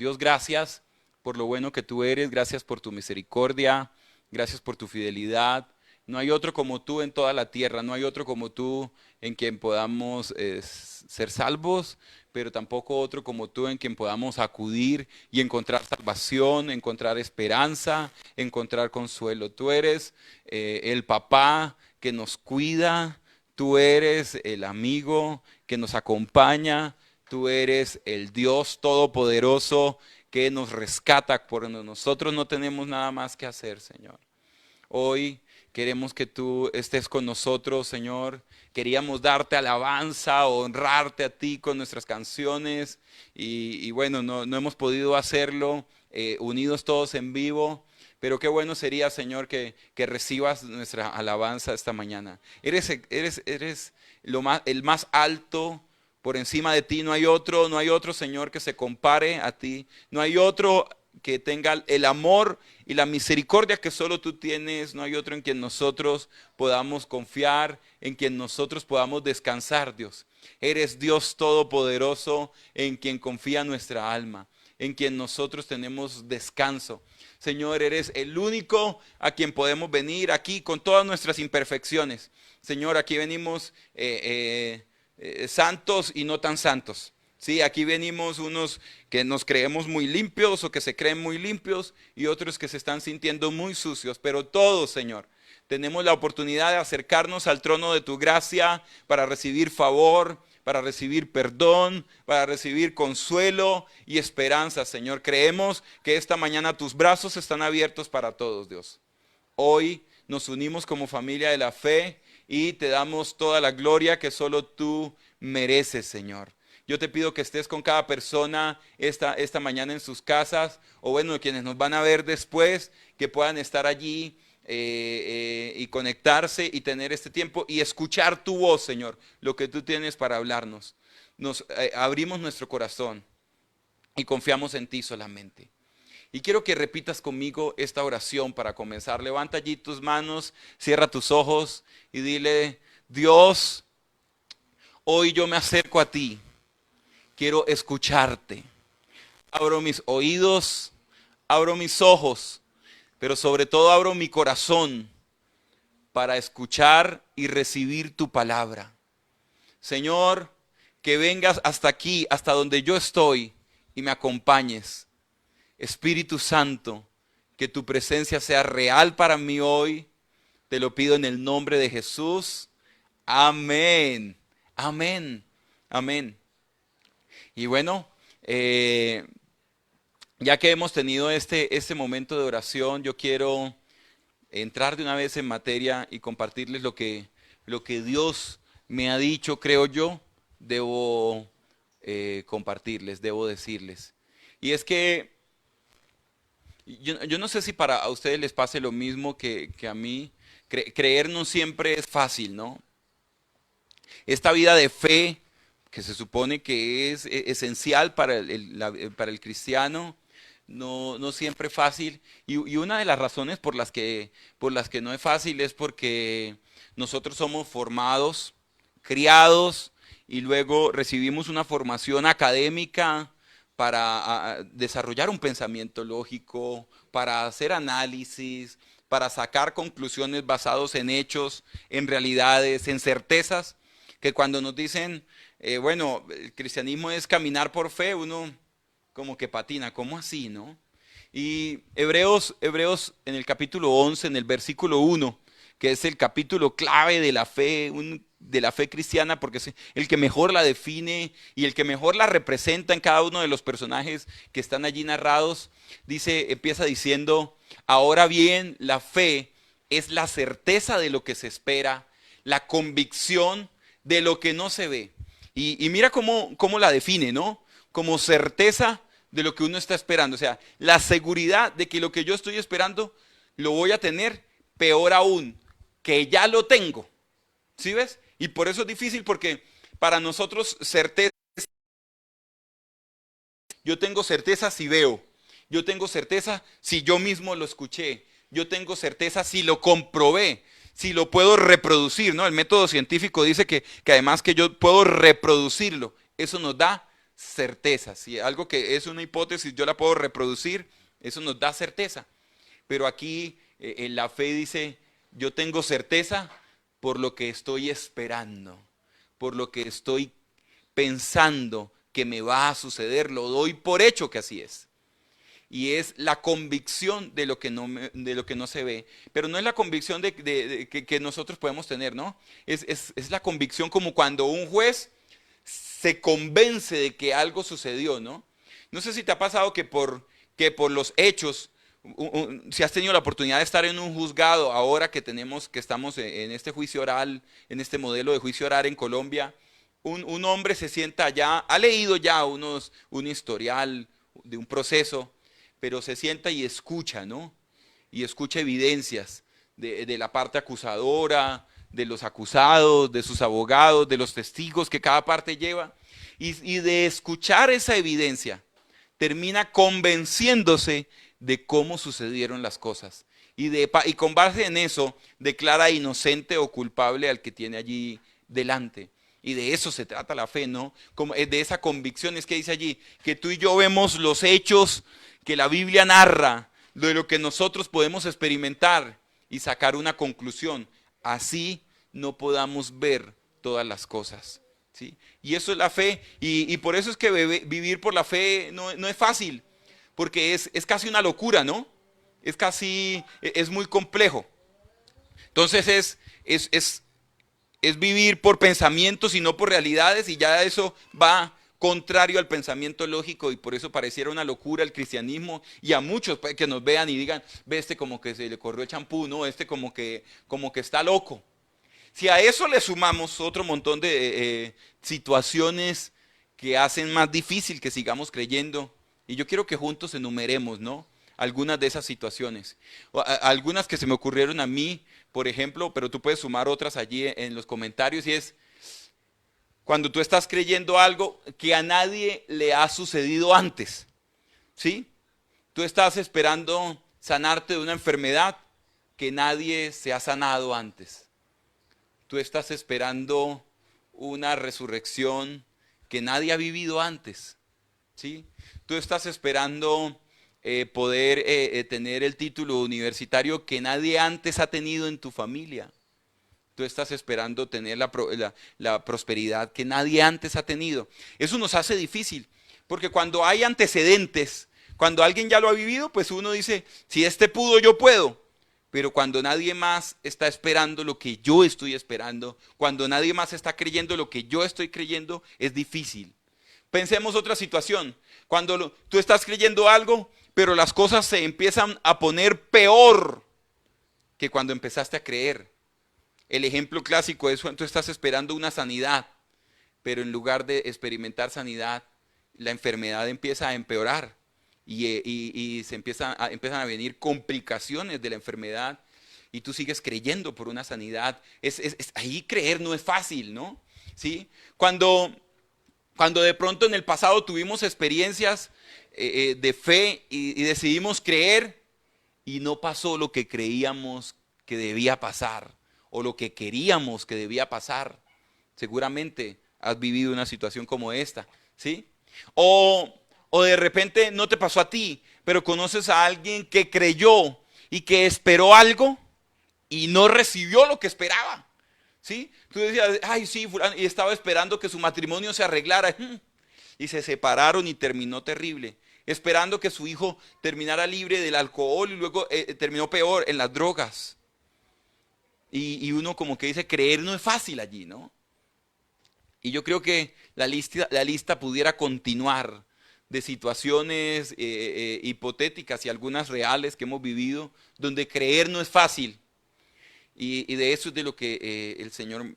Dios, gracias por lo bueno que tú eres, gracias por tu misericordia, gracias por tu fidelidad. No hay otro como tú en toda la tierra, no hay otro como tú en quien podamos ser salvos, pero tampoco otro como tú en quien podamos acudir y encontrar salvación, encontrar esperanza, encontrar consuelo. Tú eres el papá que nos cuida, tú eres el amigo que nos acompaña, tú eres el Dios todopoderoso que nos rescata cuando nosotros no tenemos nada más que hacer, Señor. Hoy queremos que tú estés con nosotros, Señor. Queríamos darte alabanza, honrarte a ti con nuestras canciones y bueno, no hemos podido hacerlo unidos todos en vivo. Pero qué bueno sería, Señor, que recibas nuestra alabanza esta mañana. Eres el más alto, por encima de ti no hay otro, Señor, que se compare a ti. No hay otro que tenga el amor y la misericordia que solo tú tienes. No hay otro en quien nosotros podamos confiar, en quien nosotros podamos descansar, Dios. Eres Dios todopoderoso en quien confía nuestra alma, en quien nosotros tenemos descanso. Señor, eres el único a quien podemos venir aquí con todas nuestras imperfecciones. Señor, aquí venimos santos y no tan santos. Sí, aquí venimos unos que nos creemos muy limpios o que se creen muy limpios y otros que se están sintiendo muy sucios, pero todos, Señor, tenemos la oportunidad de acercarnos al trono de tu gracia para recibir favor, para recibir perdón, para recibir consuelo y esperanza, Señor. Creemos que esta mañana tus brazos están abiertos para todos, Dios. Hoy nos unimos como familia de la fe y te damos toda la gloria que solo tú mereces, Señor. Yo te pido que estés con cada persona esta mañana en sus casas, o bueno, quienes nos van a ver después, que puedan estar allí y conectarse y tener este tiempo y escuchar tu voz, Señor, lo que tú tienes para hablarnos. Nos abrimos nuestro corazón y confiamos en ti solamente. Y quiero que repitas conmigo esta oración para comenzar. Levanta allí tus manos, cierra tus ojos y dile: Dios, hoy yo me acerco a ti, quiero escucharte. Abro mis oídos, abro mis ojos, pero sobre todo abro mi corazón para escuchar y recibir tu palabra. Señor, que vengas hasta aquí, hasta donde yo estoy y me acompañes. Espíritu Santo, que tu presencia sea real para mí hoy. Te lo pido en el nombre de Jesús. Amén. Amén. Amén. Y bueno, ya que hemos tenido este momento de oración, yo quiero entrar de una vez en materia y compartirles lo que Dios me ha dicho, creo yo, debo compartirles, debo decirles. Y es que yo no sé si para a ustedes les pase lo mismo que a mí. Creer no siempre es fácil, ¿no? Esta vida de fe, que se supone que es esencial para para el cristiano, no siempre es fácil. Y una de las razones por las que no es fácil es porque nosotros somos formados, criados, y luego recibimos una formación académica para desarrollar un pensamiento lógico, para hacer análisis, para sacar conclusiones basados en hechos, en realidades, en certezas, que cuando nos dicen, bueno, el cristianismo es caminar por fe, uno como que patina, ¿cómo así, no? Y Hebreos en el capítulo 11, en el versículo 1, que es el capítulo clave de la fe, de la fe cristiana, porque es el que mejor la define y el que mejor la representa en cada uno de los personajes que están allí narrados, empieza diciendo: ahora bien, la fe es la certeza de lo que se espera, la convicción de lo que no se ve. Y mira cómo la define, ¿no? Como certeza de lo que uno está esperando. O sea, la seguridad de que lo que yo estoy esperando lo voy a tener, peor aún, que ya lo tengo. ¿Sí ves? Y por eso es difícil, porque para nosotros certeza, yo tengo certeza si veo, yo tengo certeza si yo mismo lo escuché, yo tengo certeza si lo comprobé, si lo puedo reproducir, ¿no? El método científico dice que además que yo puedo reproducirlo, eso nos da certeza. Si algo que es una hipótesis yo la puedo reproducir, eso nos da certeza. Pero aquí en la fe dice, yo tengo certeza por lo que estoy esperando, por lo que estoy pensando que me va a suceder, lo doy por hecho que así es. Y es la convicción de lo que de lo que no se ve. Pero no es la convicción que nosotros podemos tener, ¿no? Es la convicción como cuando un juez se convence de que algo sucedió, ¿no? No sé si te ha pasado que por los hechos, si has tenido la oportunidad de estar en un juzgado, ahora que estamos en este juicio oral, en este modelo de juicio oral en Colombia, un hombre se sienta allá, ha leído ya un historial de un proceso, pero se sienta y escucha, ¿no? Y escucha evidencias de la parte acusadora, de los acusados, de sus abogados, de los testigos que cada parte lleva, y de escuchar esa evidencia, termina convenciéndose de cómo sucedieron las cosas. Y con base en eso, declara inocente o culpable al que tiene allí delante. Y de eso se trata la fe, ¿no? Como de esa convicción, es que dice allí, que tú y yo vemos los hechos que la Biblia narra, de lo que nosotros podemos experimentar y sacar una conclusión. Así no podamos ver todas las cosas, ¿sí? Y eso es la fe, y por eso es que vivir por la fe no es fácil, porque es casi una locura, ¿no? Es muy complejo. Entonces es vivir por pensamientos y no por realidades, y ya eso va contrario al pensamiento lógico, y por eso pareciera una locura el cristianismo, y a muchos pues, que nos vean y digan, ve este como que se le corrió el champú, no, este como que está loco. Si a eso le sumamos otro montón de situaciones que hacen más difícil que sigamos creyendo, y yo quiero que juntos enumeremos, ¿no? Algunas de esas situaciones. Algunas que se me ocurrieron a mí, por ejemplo, pero tú puedes sumar otras allí en los comentarios, y es cuando tú estás creyendo algo que a nadie le ha sucedido antes, ¿sí? Tú estás esperando sanarte de una enfermedad que nadie se ha sanado antes. Tú estás esperando una resurrección que nadie ha vivido antes, ¿sí? Tú estás esperando poder tener el título universitario que nadie antes ha tenido en tu familia. Tú estás esperando tener la prosperidad que nadie antes ha tenido. Eso nos hace difícil, porque cuando hay antecedentes, cuando alguien ya lo ha vivido, pues uno dice, si este pudo, yo puedo. Pero cuando nadie más está esperando lo que yo estoy esperando, cuando nadie más está creyendo lo que yo estoy creyendo, es difícil. Pensemos otra situación. Cuando tú estás creyendo algo, pero las cosas se empiezan a poner peor que cuando empezaste a creer. El ejemplo clásico es cuando tú estás esperando una sanidad, pero en lugar de experimentar sanidad, la enfermedad empieza a empeorar y empiezan a venir complicaciones de la enfermedad, y tú sigues creyendo por una sanidad. Ahí creer no es fácil, ¿no? ¿Sí? Cuando de pronto en el pasado tuvimos experiencias de fe y decidimos creer y no pasó lo que creíamos que debía pasar o lo que queríamos que debía pasar. Seguramente has vivido una situación como esta, ¿sí? O de repente no te pasó a ti, pero conoces a alguien que creyó y que esperó algo y no recibió lo que esperaba, ¿sí? Tú decías, ay, sí, fulano, y estaba esperando que su matrimonio se arreglara, y se separaron y terminó terrible. Esperando que su hijo terminara libre del alcohol y luego terminó peor en las drogas. Y uno como que dice, creer no es fácil allí, ¿no? Y yo creo que la lista pudiera continuar de situaciones hipotéticas y algunas reales que hemos vivido, donde creer no es fácil. Y de eso es de lo que el Señor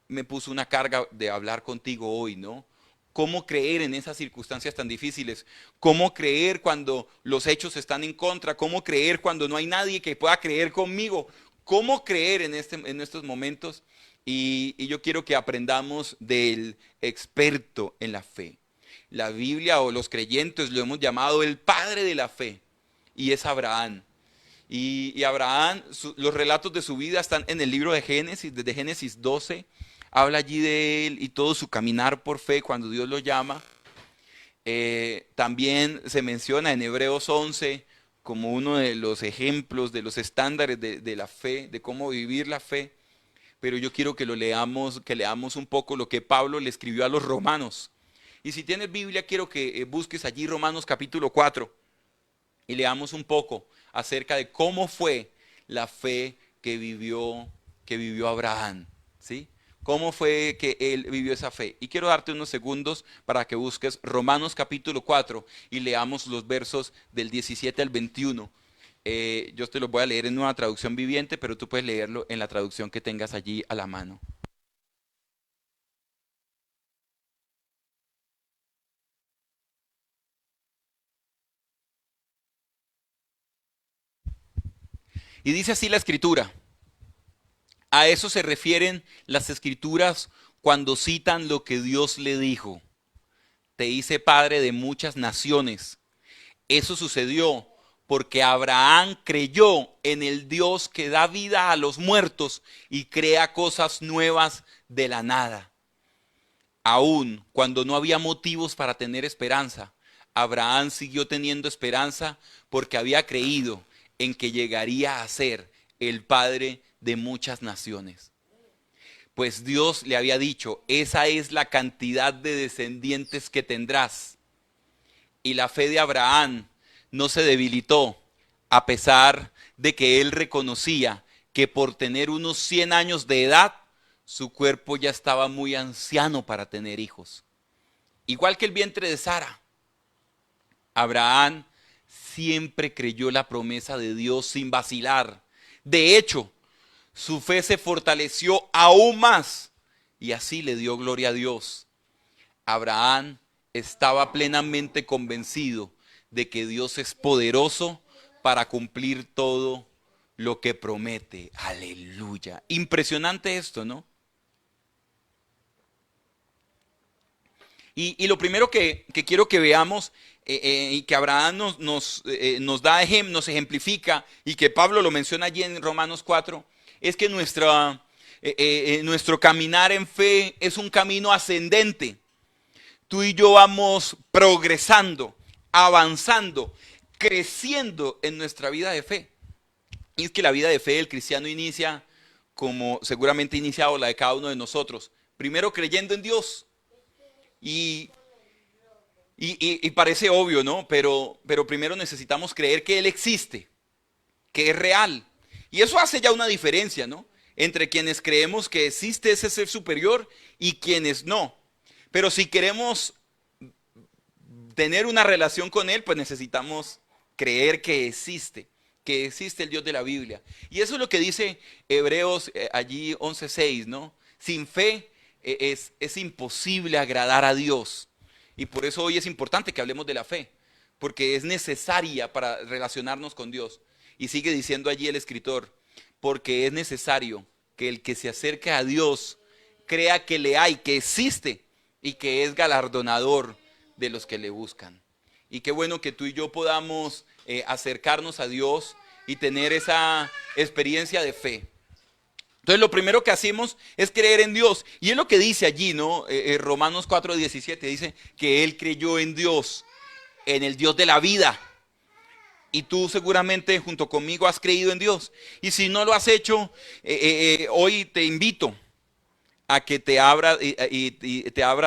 me puso una carga de hablar contigo hoy, ¿no? ¿Cómo creer en esas circunstancias tan difíciles? ¿Cómo creer cuando los hechos están en contra? ¿Cómo creer cuando no hay nadie que pueda creer conmigo? ¿Cómo creer en estos momentos? Y yo quiero que aprendamos del experto en la fe. La Biblia o los creyentes lo hemos llamado el padre de la fe, y es Abraham. Y Abraham, los relatos de su vida están en el libro de Génesis, desde Génesis 12, habla allí de él y todo su caminar por fe cuando Dios lo llama. También se menciona en Hebreos 11 como uno de los ejemplos, de los estándares de la fe, de cómo vivir la fe. Pero yo quiero que leamos un poco lo que Pablo le escribió a los romanos. Y si tienes Biblia, quiero que busques allí Romanos capítulo 4 y leamos un poco acerca de cómo fue la fe que vivió Abraham, ¿sí? ¿Cómo fue que él vivió esa fe? Y quiero darte unos segundos para que busques Romanos capítulo 4 y leamos los versos del 17 al 21. Yo te los voy a leer en una traducción viviente, pero tú puedes leerlo en la traducción que tengas allí a la mano. Y dice así la escritura. A eso se refieren las escrituras cuando citan lo que Dios le dijo. Te hice padre de muchas naciones. Eso sucedió porque Abraham creyó en el Dios que da vida a los muertos y crea cosas nuevas de la nada. Aún cuando no había motivos para tener esperanza, Abraham siguió teniendo esperanza porque había creído en que llegaría a ser el padre de muchas naciones. Pues Dios le había dicho, esa es la cantidad de descendientes que tendrás. Y la fe de Abraham no se debilitó, a pesar de que él reconocía que por tener unos 100 años de edad, su cuerpo ya estaba muy anciano para tener hijos. Igual que el vientre de Sara, Abraham siempre creyó la promesa de Dios sin vacilar. De hecho, su fe se fortaleció aún más y así le dio gloria a Dios. Abraham estaba plenamente convencido de que Dios es poderoso para cumplir todo lo que promete. Aleluya. Impresionante esto, ¿no? Y lo primero que quiero que veamos y que Abraham nos da, nos ejemplifica y que Pablo lo menciona allí en Romanos 4, es que nuestro caminar en fe es un camino ascendente. Tú y yo vamos progresando, avanzando, creciendo en nuestra vida de fe. Y es que la vida de fe del cristiano inicia como seguramente ha iniciado la de cada uno de nosotros. Primero creyendo en Dios. Y, y parece obvio, ¿no? Pero primero necesitamos creer que Él existe, que es real. Y eso hace ya una diferencia, ¿no? Entre quienes creemos que existe ese ser superior y quienes no. Pero si queremos tener una relación con Él, pues necesitamos creer que existe el Dios de la Biblia. Y eso es lo que dice Hebreos allí 11:6, ¿no? Sin fe es imposible agradar a Dios. Y por eso hoy es importante que hablemos de la fe, porque es necesaria para relacionarnos con Dios. Y sigue diciendo allí el escritor, porque es necesario que el que se acerque a Dios crea que le hay, que existe y que es galardonador de los que le buscan. Y qué bueno que tú y yo podamos acercarnos a Dios y tener esa experiencia de fe. Entonces lo primero que hacemos es creer en Dios. Y es lo que dice allí, ¿no? Romanos 4:17 dice que Él creyó en Dios, en el Dios de la vida. Y tú seguramente junto conmigo has creído en Dios. Y si no lo has hecho, hoy te invito a que te abras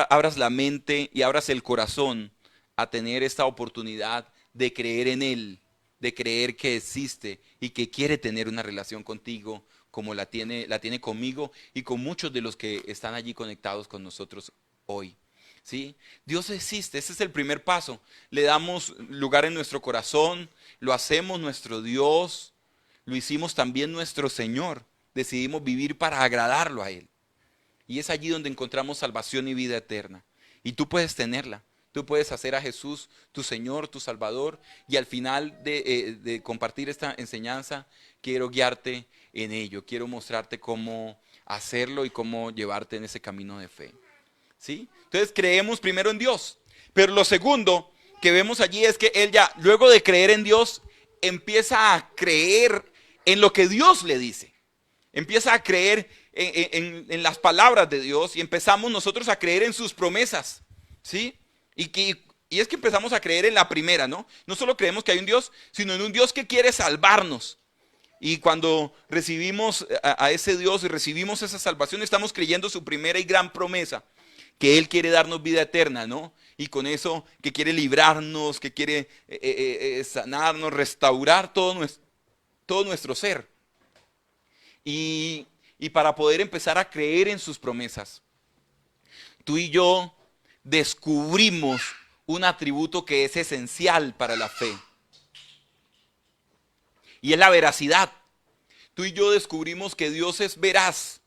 abras la mente y abras el corazón a tener esta oportunidad de creer en Él, de creer que existe y que quiere tener una relación contigo como la tiene conmigo y con muchos de los que están allí conectados con nosotros hoy. ¿Sí? Dios existe, ese es el primer paso. Le damos lugar en nuestro corazón, lo hacemos nuestro Dios, lo hicimos también nuestro Señor. Decidimos vivir para agradarlo a Él. Y es allí donde encontramos salvación y vida eterna. Y tú puedes tenerla. Tú puedes hacer a Jesús tu Señor, tu Salvador. Y al final de compartir esta enseñanza, quiero guiarte en ello. Quiero mostrarte cómo hacerlo y cómo llevarte en ese camino de fe. ¿Sí? Entonces creemos primero en Dios. Pero lo segundo que vemos allí es que él ya, luego de creer en Dios, empieza a creer en lo que Dios le dice. Empieza a creer en las palabras de Dios y empezamos nosotros a creer en sus promesas. ¿Sí? Y Y es que empezamos a creer en la primera, ¿no? No solo creemos que hay un Dios, sino en un Dios que quiere salvarnos. Y cuando recibimos a ese Dios y recibimos esa salvación, estamos creyendo su primera y gran promesa, que Él quiere darnos vida eterna, ¿no? Y con eso, que quiere librarnos, que quiere sanarnos, restaurar todo nuestro ser. Y para poder empezar a creer en sus promesas, tú y yo descubrimos un atributo que es esencial para la fe. Y es la veracidad. Tú y yo descubrimos que Dios es veraz.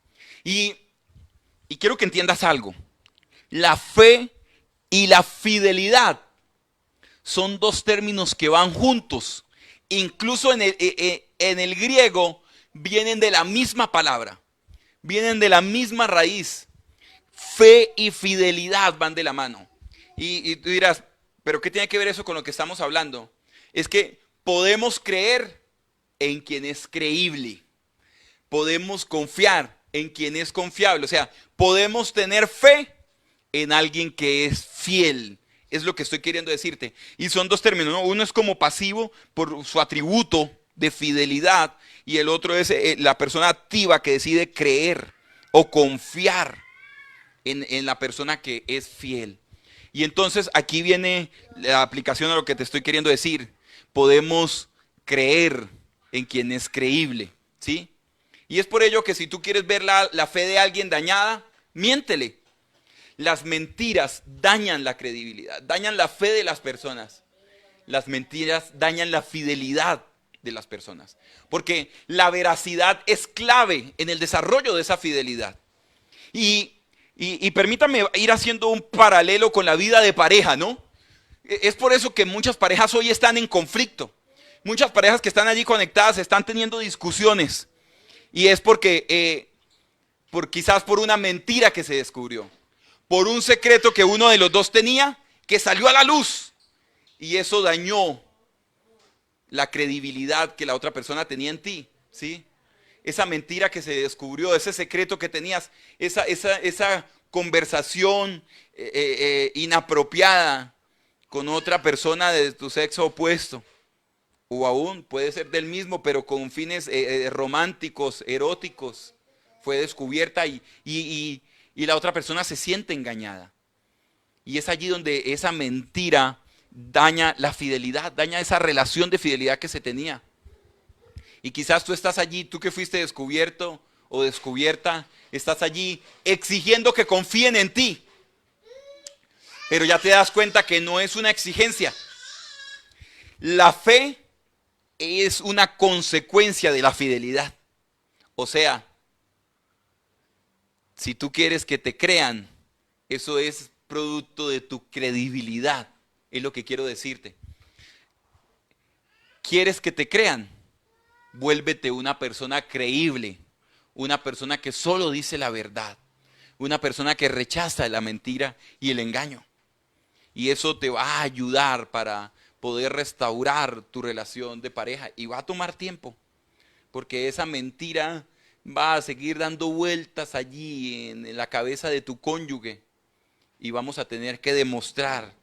Y quiero que entiendas algo. La fe y la fidelidad son dos términos que van juntos. Incluso en el griego vienen de la misma palabra. Vienen de la misma raíz. Fe y fidelidad van de la mano. Y tú dirás, ¿pero qué tiene que ver eso con lo que estamos hablando? Es que podemos creer en quien es creíble. Podemos confiar en quien es confiable. O sea, podemos tener fe en alguien que es fiel. Es lo que estoy queriendo decirte. Y son dos términos, ¿no? Uno es como pasivo por su atributo de fidelidad y el otro es la persona activa que decide creer o confiar en la persona que es fiel. Y entonces aquí viene la aplicación a lo que te estoy queriendo decir. Podemos creer en quien es creíble, ¿sí? Y es por ello que si tú quieres ver la fe de alguien dañada, miéntele. Las mentiras dañan la credibilidad, dañan la fe de las personas. Las mentiras dañan la fidelidad de las personas. Porque la veracidad es clave en el desarrollo de esa fidelidad. Y permítame ir haciendo un paralelo con la vida de pareja, ¿no? Es por eso que muchas parejas hoy están en conflicto. Muchas parejas que están allí conectadas están teniendo discusiones. Y es porque, quizás por una mentira que se descubrió. Por un secreto que uno de los dos tenía, que salió a la luz. Y eso dañó la credibilidad que la otra persona tenía en ti, ¿sí? Esa mentira que se descubrió, ese secreto que tenías, esa conversación inapropiada con otra persona de tu sexo opuesto. O aún puede ser del mismo, pero con fines románticos, eróticos. Fue descubierta y la otra persona se siente engañada. Y es allí donde esa mentira daña la fidelidad, daña esa relación de fidelidad que se tenía. Y quizás tú estás allí, tú que fuiste descubierto o descubierta, estás allí exigiendo que confíen en ti. Pero ya te das cuenta que no es una exigencia. La fe es una consecuencia de la fidelidad. O sea, si tú quieres que te crean, eso es producto de tu credibilidad. Es lo que quiero decirte. ¿Quieres que te crean? Vuélvete una persona creíble, una persona que solo dice la verdad, una persona que rechaza la mentira y el engaño. Y eso te va a ayudar para poder restaurar tu relación de pareja. Y va a tomar tiempo, porque esa mentira va a seguir dando vueltas allí en la cabeza de tu cónyuge. Y vamos a tener que demostrar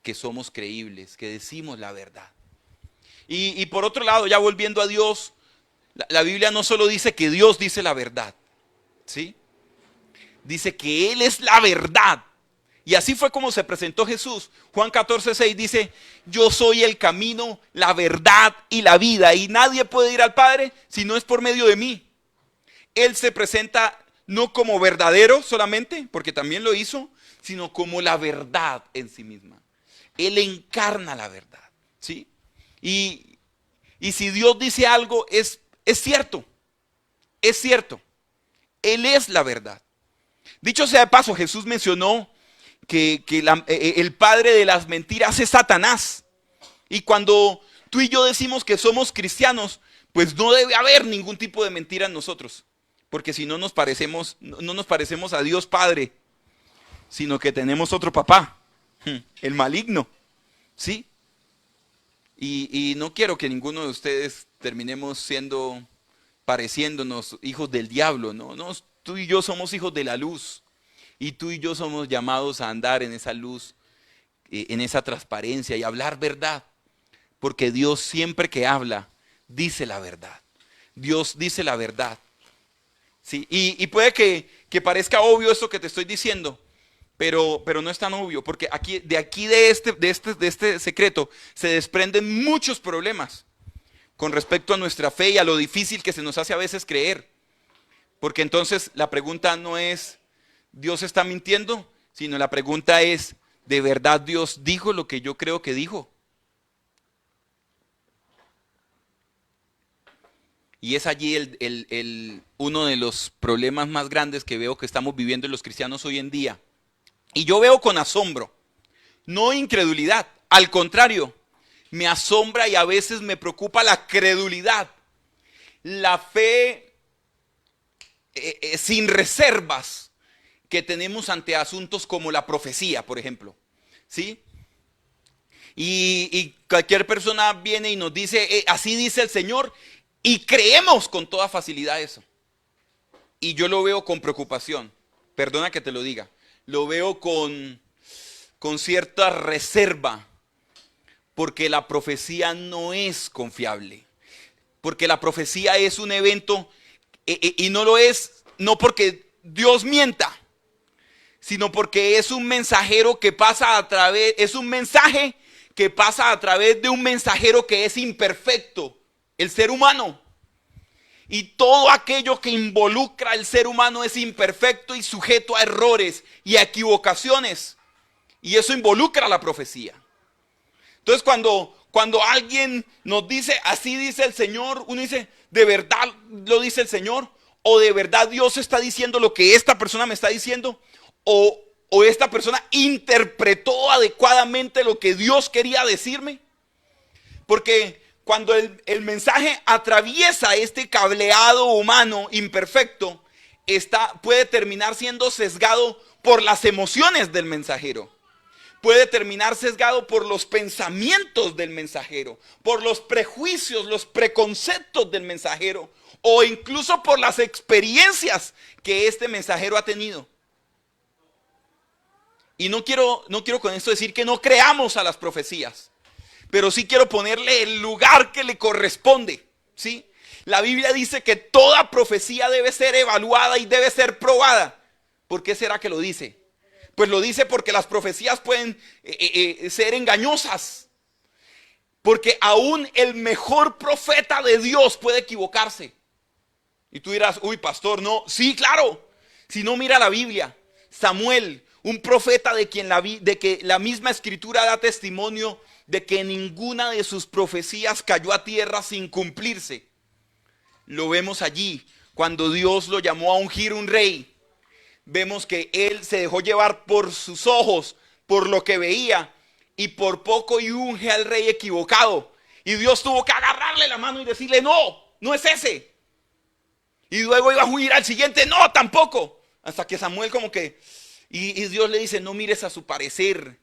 que somos creíbles, que decimos la verdad. Y por otro lado, ya volviendo a Dios, la Biblia no solo dice que Dios dice la verdad, ¿sí? Dice que Él es la verdad. Y así fue como se presentó Jesús. Juan 14:6 dice, yo soy el camino, la verdad y la vida. Y nadie puede ir al Padre si no es por medio de mí. Él se presenta no como verdadero solamente, porque también lo hizo, sino como la verdad en sí misma. Él encarna la verdad, ¿sí? Y si Dios dice algo, es cierto. Es cierto. Él es la verdad. Dicho sea de paso, Jesús mencionó que el padre de las mentiras es Satanás. Y cuando tú y yo decimos que somos cristianos, pues no debe haber ningún tipo de mentira en nosotros. Porque si no nos parecemos, no nos parecemos a Dios Padre, sino que tenemos otro papá, el maligno, ¿sí? Y no quiero que ninguno de ustedes terminemos pareciéndonos hijos del diablo, ¿no? No, tú y yo somos hijos de la luz. Y tú y yo somos llamados a andar en esa luz en esa transparencia y hablar verdad. Porque Dios siempre que habla, dice la verdad. Dios dice la verdad. ¿Sí? Y puede que parezca obvio esto que te estoy diciendo, pero no es tan obvio, porque de este secreto se desprenden muchos problemas con respecto a nuestra fe y a lo difícil que se nos hace a veces creer. Porque entonces la pregunta no es, ¿Dios está mintiendo? Sino la pregunta es, ¿de verdad Dios dijo lo que yo creo que dijo? Y es allí uno de los problemas más grandes que veo que estamos viviendo los cristianos hoy en día. Y yo veo con asombro, no incredulidad, al contrario, me asombra y a veces me preocupa la credulidad, la fe sin reservas que tenemos ante asuntos como la profecía, por ejemplo. ¿Sí? Y cualquier persona viene y nos dice, así dice el Señor, y creemos con toda facilidad eso. Y yo lo veo con preocupación, perdona que te lo diga, lo veo con cierta reserva, porque la profecía no es confiable. Porque la profecía es un evento, y no lo es, no porque Dios mienta, sino porque es un mensajero que pasa a través, es un mensaje que pasa a través de un mensajero que es imperfecto, el ser humano. Y todo aquello que involucra al ser humano es imperfecto y sujeto a errores y a equivocaciones. Y eso involucra la profecía. Entonces cuando alguien nos dice, así dice el Señor, uno dice, ¿de verdad lo dice el Señor? ¿O de verdad Dios está diciendo lo que esta persona me está diciendo? ¿O esta persona interpretó adecuadamente lo que Dios quería decirme? Porque cuando el mensaje atraviesa este cableado humano imperfecto, puede terminar siendo sesgado por las emociones del mensajero. Puede terminar sesgado por los pensamientos del mensajero, por los prejuicios, los preconceptos del mensajero, o incluso por las experiencias que este mensajero ha tenido. Y no quiero con esto decir que no creamos a las profecías, pero sí quiero ponerle el lugar que le corresponde, ¿sí? La Biblia dice que toda profecía debe ser evaluada y debe ser probada. ¿Por qué será que lo dice? Pues lo dice porque las profecías pueden ser engañosas. Porque aún el mejor profeta de Dios puede equivocarse. Y tú dirás, uy, pastor, no. Sí, claro. Si no, mira la Biblia. Samuel, un profeta de que la misma escritura da testimonio de que ninguna de sus profecías cayó a tierra sin cumplirse. Lo vemos allí, cuando Dios lo llamó a ungir un rey. Vemos que él se dejó llevar por sus ojos, por lo que veía, y por poco y unge al rey equivocado. Y Dios tuvo que agarrarle la mano y decirle, no, no es ese. Y luego iba a huir al siguiente, no, tampoco. Hasta que Samuel como que, y Dios le dice, no mires a su parecer,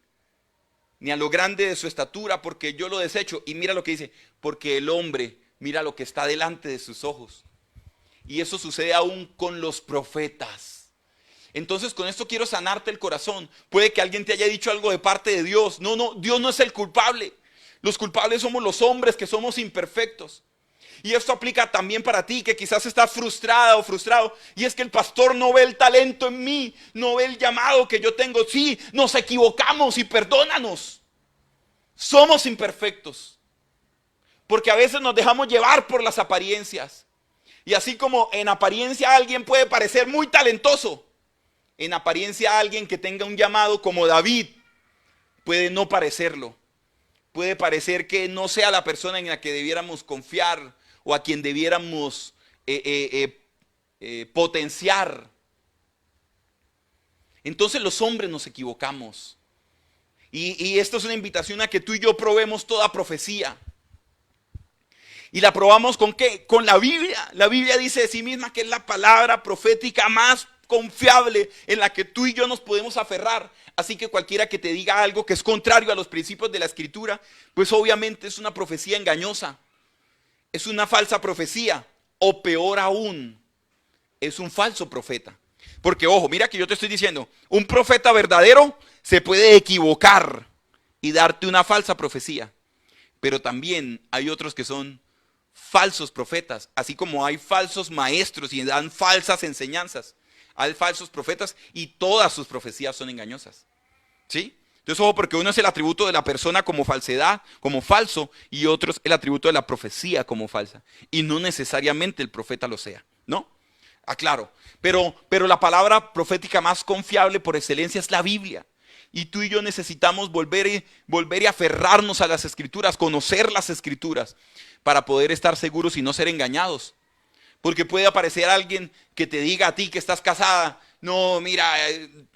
ni a lo grande de su estatura, porque yo lo desecho. Y mira lo que dice, porque el hombre mira lo que está delante de sus ojos. Y eso sucede aún con los profetas. Entonces con esto quiero sanarte el corazón. Puede que alguien te haya dicho algo de parte de Dios. No, Dios no es el culpable. Los culpables somos los hombres, que somos imperfectos. Y esto aplica también para ti, que quizás estás frustrada o frustrado. Y es que el pastor no ve el talento en mí, no ve el llamado que yo tengo. Sí, nos equivocamos y perdónanos. Somos imperfectos. Porque a veces nos dejamos llevar por las apariencias. Y así como en apariencia alguien puede parecer muy talentoso, en apariencia alguien que tenga un llamado como David puede no parecerlo. Puede parecer que no sea la persona en la que debiéramos confiar o a quien debiéramos potenciar. Entonces los hombres nos equivocamos. Y esto es una invitación a que tú y yo probemos toda profecía. ¿Y la probamos con qué? Con la Biblia. La Biblia dice de sí misma que es la palabra profética más confiable en la que tú y yo nos podemos aferrar. Así que cualquiera que te diga algo que es contrario a los principios de la Escritura, pues obviamente es una profecía engañosa. Es una falsa profecía. O peor aún, es un falso profeta. Porque ojo, mira que yo te estoy diciendo, un profeta verdadero se puede equivocar. y darte una falsa profecía. Pero también hay otros que son falsos profetas, así como hay falsos maestros y dan falsas enseñanzas. Hay falsos profetas y todas sus profecías son engañosas. ¿Sí? Entonces, ojo, porque uno es el atributo de la persona como falsedad, como falso, y otro es el atributo de la profecía como falsa. Y no necesariamente el profeta lo sea, ¿no? Aclaro. Pero la palabra profética más confiable por excelencia es la Biblia. Y tú y yo necesitamos volver y aferrarnos a las Escrituras, conocer las Escrituras, para poder estar seguros y no ser engañados. Porque puede aparecer alguien que te diga a ti que estás casada, no, mira,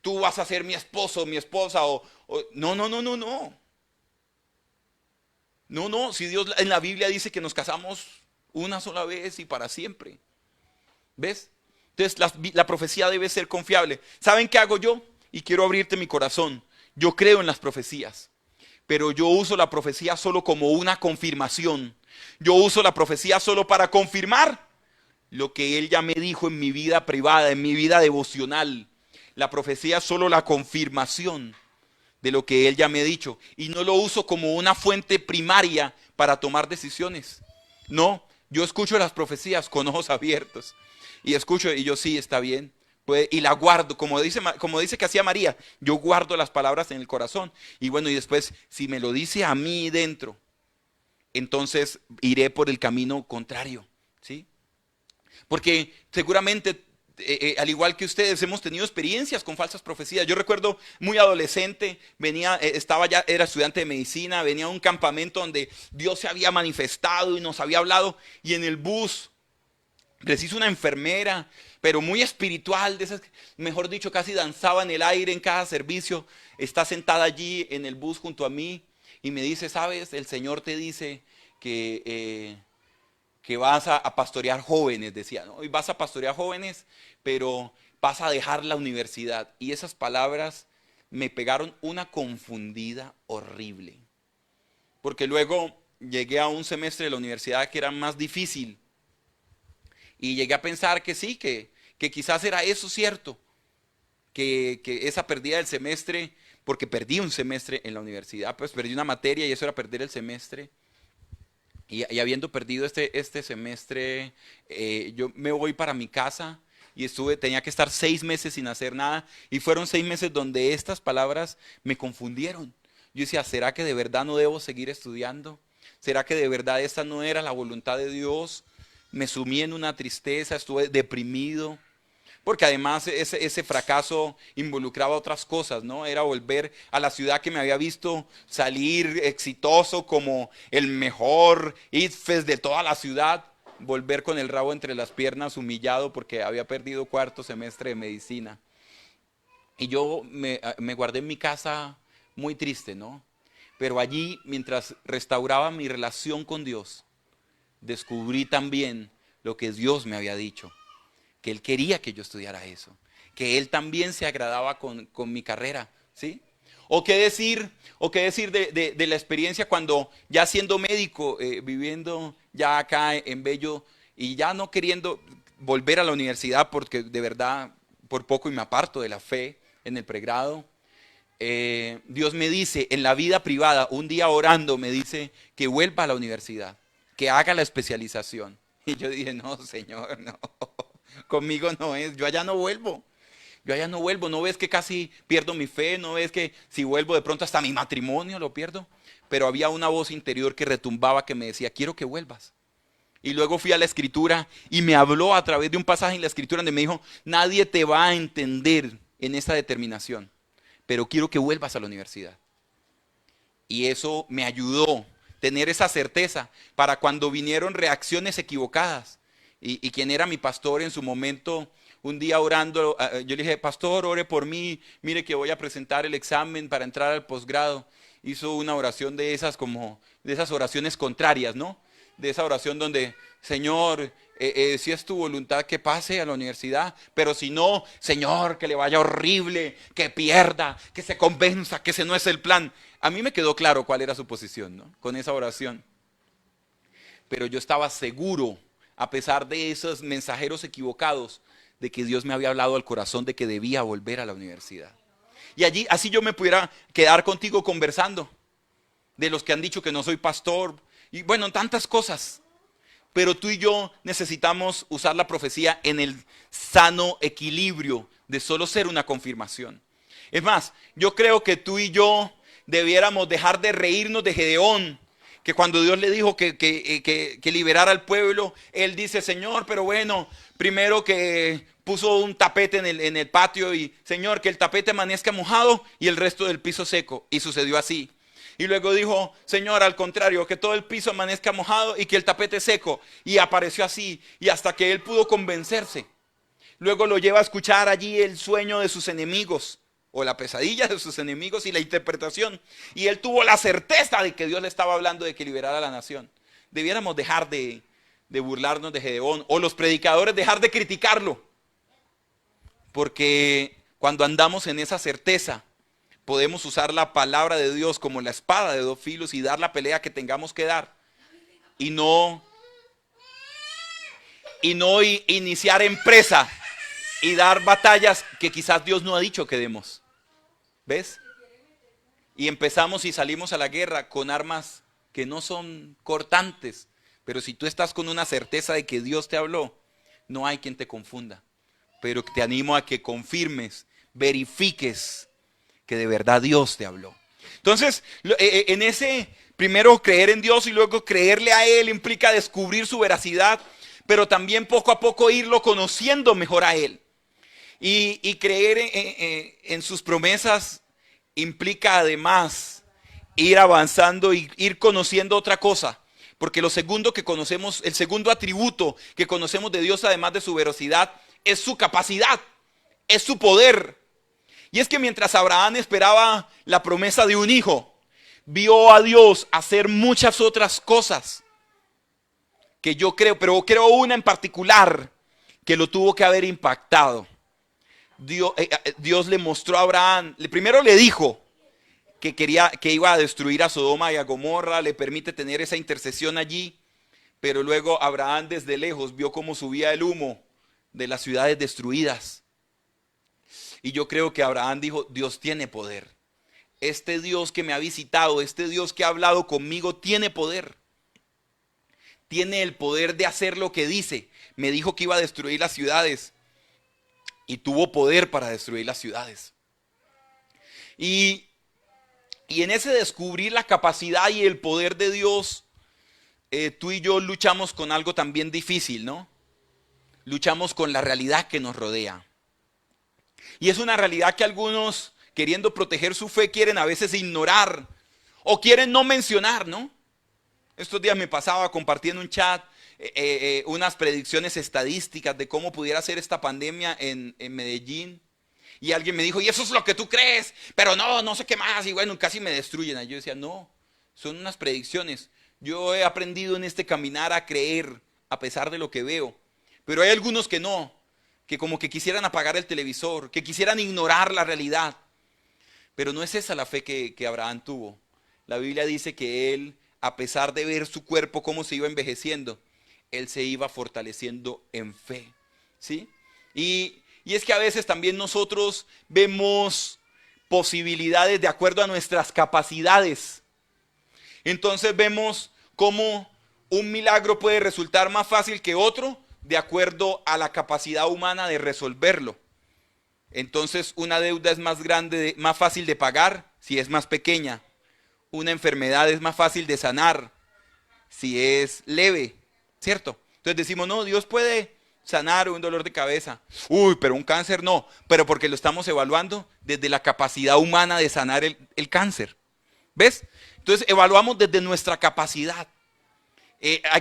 tú vas a ser mi esposo, mi esposa, no, no, no, no, no. No, no, si Dios en la Biblia dice que nos casamos una sola vez y para siempre. ¿Ves? Entonces la profecía debe ser confiable. ¿Saben qué hago yo? Y quiero abrirte mi corazón. Yo creo en las profecías, pero yo uso la profecía solo como una confirmación. Yo uso la profecía solo para confirmar lo que Él ya me dijo en mi vida privada, en mi vida devocional. La profecía es solo la confirmación de lo que Él ya me ha dicho. Y no lo uso como una fuente primaria para tomar decisiones. No, yo escucho las profecías con ojos abiertos. Y escucho y yo sí, está bien. Pues, y la guardo, como dice que hacía María, yo guardo las palabras en el corazón. Y bueno, y después, si me lo dice a mí dentro, entonces iré por el camino contrario. ¿Sí? Porque seguramente, al igual que ustedes, hemos tenido experiencias con falsas profecías. Yo recuerdo muy adolescente, era estudiante de medicina, venía a un campamento donde Dios se había manifestado y nos había hablado. Y en el bus, preciso una enfermera, pero muy espiritual, de esas, mejor dicho, casi danzaba en el aire en cada servicio. Está sentada allí en el bus junto a mí y me dice, ¿sabes? El Señor te dice que vas a pastorear jóvenes, decía, ¿no? Y vas a pastorear jóvenes, pero vas a dejar la universidad. Y esas palabras me pegaron una confundida horrible. Porque luego llegué a un semestre de la universidad que era más difícil. Y llegué a pensar que sí, que quizás era eso cierto. Que esa pérdida del semestre, porque perdí un semestre en la universidad, pues perdí una materia y eso era perder el semestre. Y habiendo perdido este semestre, yo me voy para mi casa y tenía que estar 6 meses sin hacer nada. Y fueron 6 meses donde estas palabras me confundieron. Yo decía, ¿será que de verdad no debo seguir estudiando? ¿Será que de verdad esta no era la voluntad de Dios? Me sumí en una tristeza, estuve deprimido. Porque además ese fracaso involucraba otras cosas, ¿no? Era volver a la ciudad que me había visto salir exitoso como el mejor ITFES de toda la ciudad. Volver con el rabo entre las piernas, humillado porque había perdido cuarto semestre de medicina. Y yo me guardé en mi casa muy triste, ¿no? Pero allí, mientras restauraba mi relación con Dios, descubrí también lo que Dios me había dicho. Que Él quería que yo estudiara eso, que Él también se agradaba con mi carrera, ¿sí? O qué decir de la experiencia cuando ya siendo médico, viviendo ya acá en Bello y ya no queriendo volver a la universidad porque de verdad por poco y me aparto de la fe en el pregrado. Dios me dice en la vida privada, un día orando me dice que vuelva a la universidad, que haga la especialización. Y yo dije, no, Señor, no. Conmigo no es, yo allá no vuelvo. Yo allá no vuelvo, ¿no ves que casi pierdo mi fe? ¿No ves que si vuelvo de pronto hasta mi matrimonio lo pierdo? Pero había una voz interior que retumbaba que me decía, quiero que vuelvas. Y luego fui a la escritura y me habló a través de un pasaje en la escritura donde me dijo, nadie te va a entender en esta determinación, pero quiero que vuelvas a la universidad. Y eso me ayudó tener esa certeza para cuando vinieron reacciones equivocadas. Y quien era mi pastor en su momento, un día orando, yo le dije, pastor, ore por mí, mire que voy a presentar el examen para entrar al posgrado. Hizo una oración de esas como, de esas oraciones contrarias, ¿no? De esa oración donde, Señor, si es tu voluntad que pase a la universidad, pero si no, Señor, que le vaya horrible, que pierda, que se convenza que ese no es el plan. A mí me quedó claro cuál era su posición, ¿no? Con esa oración. Pero yo estaba seguro, a pesar de esos mensajeros equivocados, de que Dios me había hablado al corazón de que debía volver a la universidad. Y allí, así yo me pudiera quedar contigo conversando. de los que han dicho que no soy pastor, y bueno, tantas cosas. Pero tú y yo necesitamos usar la profecía en el sano equilibrio de solo ser una confirmación. Es más, yo creo que tú y yo debiéramos dejar de reírnos de Gedeón, que cuando Dios le dijo que liberara al pueblo, él dice, Señor, pero bueno, primero que puso un tapete en el patio y, Señor, que el tapete amanezca mojado y el resto del piso seco. Y sucedió así. Y luego dijo, Señor, al contrario, que todo el piso amanezca mojado y que el tapete seco. Y apareció así, y hasta que él pudo convencerse. Luego lo lleva a escuchar allí el sueño de sus enemigos, o la pesadilla de sus enemigos y la interpretación. Y él tuvo la certeza de que Dios le estaba hablando de que liberara a la nación. Debiéramos dejar de burlarnos de Gedeón, o los predicadores dejar de criticarlo. Porque cuando andamos en esa certeza, podemos usar la palabra de Dios como la espada de dos filos y dar la pelea que tengamos que dar. Y no iniciar empresa y dar batallas que quizás Dios no ha dicho que demos. ¿Ves? Y empezamos y salimos a la guerra con armas que no son cortantes. Pero si tú estás con una certeza de que Dios te habló, no hay quien te confunda. Pero te animo a que confirmes, verifiques que de verdad Dios te habló. Entonces, en ese primero creer en Dios y luego creerle a Él implica descubrir su veracidad, pero también poco a poco irlo conociendo mejor a Él. Y creer en sus promesas implica además ir avanzando y ir conociendo otra cosa. Porque lo segundo que conocemos, el segundo atributo que conocemos de Dios, además de su veracidad, es su capacidad, es su poder. Y es que mientras Abraham esperaba la promesa de un hijo, vio a Dios hacer muchas otras cosas que yo creo, pero creo una en particular que lo tuvo que haber impactado. Dios le mostró a Abraham, primero le dijo que iba a destruir a Sodoma y a Gomorra, le permite tener esa intercesión allí, pero luego Abraham desde lejos vio cómo subía el humo de las ciudades destruidas. Y yo creo que Abraham dijo, Dios tiene poder. Este Dios que me ha visitado, este Dios que ha hablado conmigo, tiene poder. Tiene el poder de hacer lo que dice. Me dijo que iba a destruir las ciudades. Y tuvo poder para destruir las ciudades. Y en ese descubrir la capacidad y el poder de Dios, tú y yo luchamos con algo también difícil, ¿no? Luchamos con la realidad que nos rodea. Y es una realidad que algunos, queriendo proteger su fe, quieren a veces ignorar o quieren no mencionar, ¿no? Estos días me pasaba compartiendo en un chat unas predicciones estadísticas de cómo pudiera ser esta pandemia en Medellín. Y alguien me dijo, y eso es lo que tú crees, pero no sé qué más. Y bueno, casi me destruyen. Y yo decía, no, son unas predicciones. Yo he aprendido en este caminar a creer a pesar de lo que veo. Pero hay algunos que no, que como que quisieran apagar el televisor, que quisieran ignorar la realidad. Pero no es esa la fe que Abraham tuvo. La Biblia dice que él, a pesar de ver su cuerpo cómo se iba envejeciendo, él se iba fortaleciendo en fe, ¿sí? Y es que a veces también nosotros vemos posibilidades de acuerdo a nuestras capacidades. Entonces vemos cómo un milagro puede resultar más fácil que otro de acuerdo a la capacidad humana de resolverlo. Entonces una deuda es más grande, más fácil de pagar si es más pequeña. Una enfermedad es más fácil de sanar si es leve, ¿cierto? Entonces decimos, no, Dios puede sanar un dolor de cabeza. Uy, pero un cáncer no. Pero porque lo estamos evaluando desde la capacidad humana de sanar el cáncer. ¿Ves? Entonces evaluamos desde nuestra capacidad.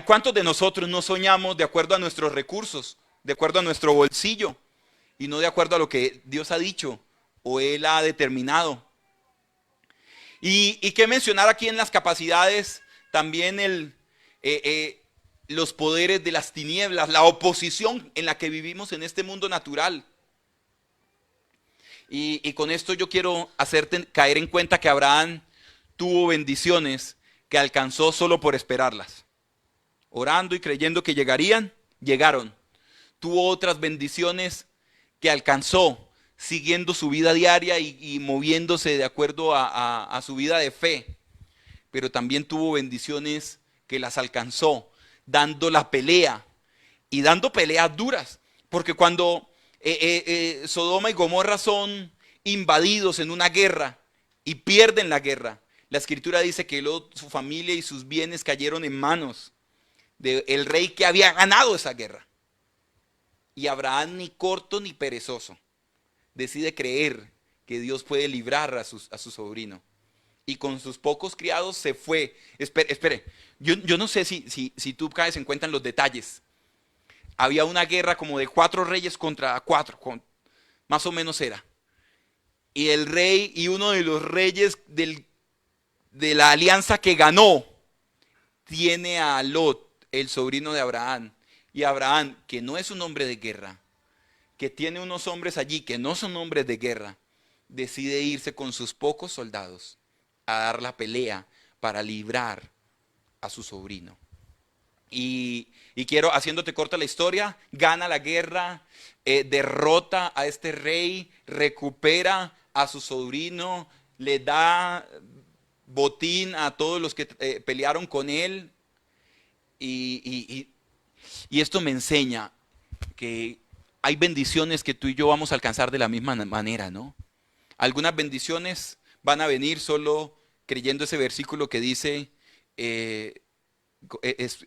¿Cuántos de nosotros no soñamos de acuerdo a nuestros recursos, de acuerdo a nuestro bolsillo y no de acuerdo a lo que Dios ha dicho o Él ha determinado? Y qué mencionar aquí en las capacidades, también los poderes de las tinieblas, la oposición en la que vivimos en este mundo natural. Y con esto yo quiero hacerte caer en cuenta que Abraham tuvo bendiciones que alcanzó solo por esperarlas. Orando y creyendo que llegarían, llegaron. Tuvo otras bendiciones que alcanzó siguiendo su vida diaria y moviéndose de acuerdo a su vida de fe. pero también tuvo bendiciones que las alcanzó, dando la pelea y dando peleas duras. Porque cuando Sodoma y Gomorra son invadidos en una guerra y pierden la guerra, la escritura dice que su familia y sus bienes cayeron en manos del rey que había ganado esa guerra. Y Abraham, ni corto ni perezoso, decide creer que Dios puede librar a su sobrino. Y con sus pocos criados se fue. Espere. Yo no sé si tú caes en cuenta en los detalles. Había una guerra como de 4 reyes contra 4, más o menos era. Y el rey y uno de los reyes de la alianza que ganó tiene a Lot, el sobrino de Abraham. Y Abraham, que no es un hombre de guerra, que tiene unos hombres allí que no son hombres de guerra, decide irse con sus pocos soldados a dar la pelea para librar a su sobrino. Y quiero, haciéndote corta la historia, gana la guerra, derrota a este rey, recupera a su sobrino, le da botín a todos los que pelearon con él. Y esto me enseña que hay bendiciones que tú y yo vamos a alcanzar de la misma manera, ¿no? Algunas bendiciones van a venir solo creyendo ese versículo que dice,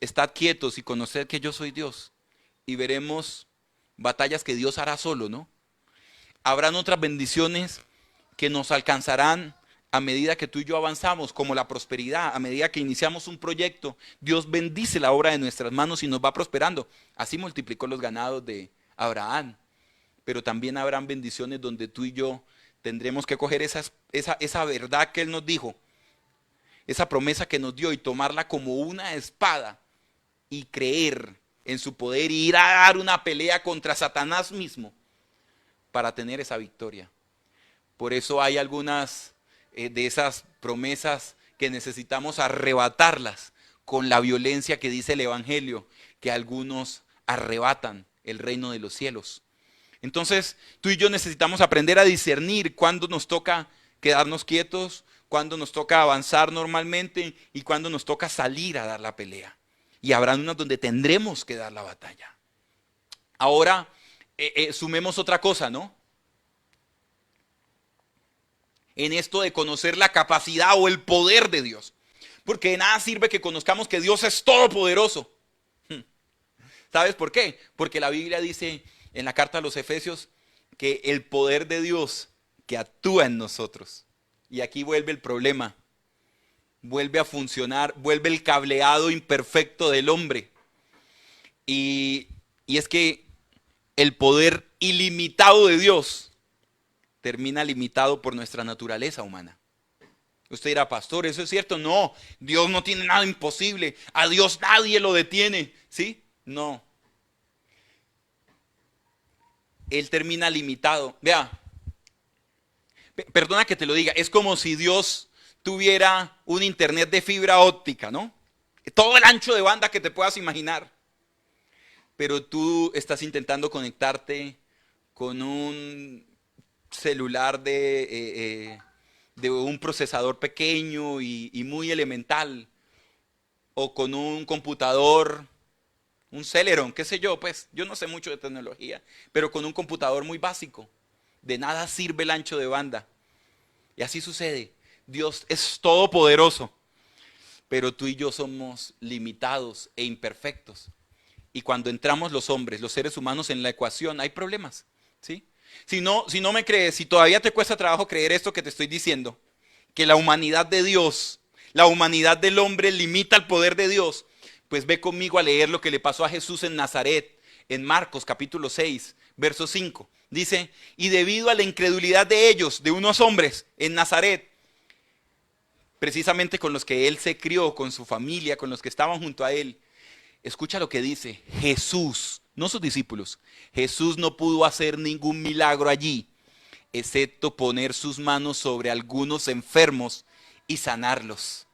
estad quietos y conoced que yo soy Dios. Y veremos batallas que Dios hará solo, ¿no? Habrán otras bendiciones que nos alcanzarán a medida que tú y yo avanzamos, como la prosperidad. A medida que iniciamos un proyecto, Dios bendice la obra de nuestras manos y nos va prosperando. Así multiplicó los ganados de Abraham. Pero también habrán bendiciones donde tú y yo tendremos que coger esa verdad que Él nos dijo, esa promesa que nos dio, y tomarla como una espada y creer en su poder y ir a dar una pelea contra Satanás mismo para tener esa victoria. Por eso hay algunas de esas promesas que necesitamos arrebatarlas con la violencia que dice el Evangelio, que algunos arrebatan el reino de los cielos. Entonces, tú y yo necesitamos aprender a discernir cuándo nos toca quedarnos quietos, cuándo nos toca avanzar normalmente y cuándo nos toca salir a dar la pelea. Y habrá unas donde tendremos que dar la batalla. Ahora, sumemos otra cosa, ¿no? En esto de conocer la capacidad o el poder de Dios. Porque de nada sirve que conozcamos que Dios es todopoderoso. ¿Sabes por qué? Porque la Biblia dice en la carta a los Efesios que el poder de Dios que actúa en nosotros. Y aquí vuelve el problema. Vuelve a funcionar, vuelve el cableado imperfecto del hombre. Y es que el poder ilimitado de Dios termina limitado por nuestra naturaleza humana. Usted dirá, pastor, ¿eso es cierto? No, Dios no tiene nada imposible. A Dios nadie lo detiene. ¿Sí? No. Él termina limitado. Vea, perdona que te lo diga, es como si Dios tuviera un internet de fibra óptica, ¿no? Todo el ancho de banda que te puedas imaginar. Pero tú estás intentando conectarte con un celular de un procesador pequeño y muy elemental, o con un computador, un Celeron, qué sé yo, pues yo no sé mucho de tecnología, pero con un computador muy básico. De nada sirve el ancho de banda. Y así sucede. Dios es todopoderoso, pero tú y yo somos limitados e imperfectos. Y cuando entramos los hombres, los seres humanos en la ecuación, hay problemas, ¿sí? Si no me crees, si todavía te cuesta trabajo creer esto que te estoy diciendo, que la humanidad de Dios, la humanidad del hombre limita el poder de Dios, pues ve conmigo a leer lo que le pasó a Jesús en Nazaret, en Marcos capítulo 6, verso 5. Dice, y debido a la incredulidad de ellos, de unos hombres en Nazaret, precisamente con los que él se crió, con su familia, con los que estaban junto a él, escucha lo que dice Jesús, no sus discípulos. Jesús no pudo hacer ningún milagro allí, excepto poner sus manos sobre algunos enfermos y sanarlos.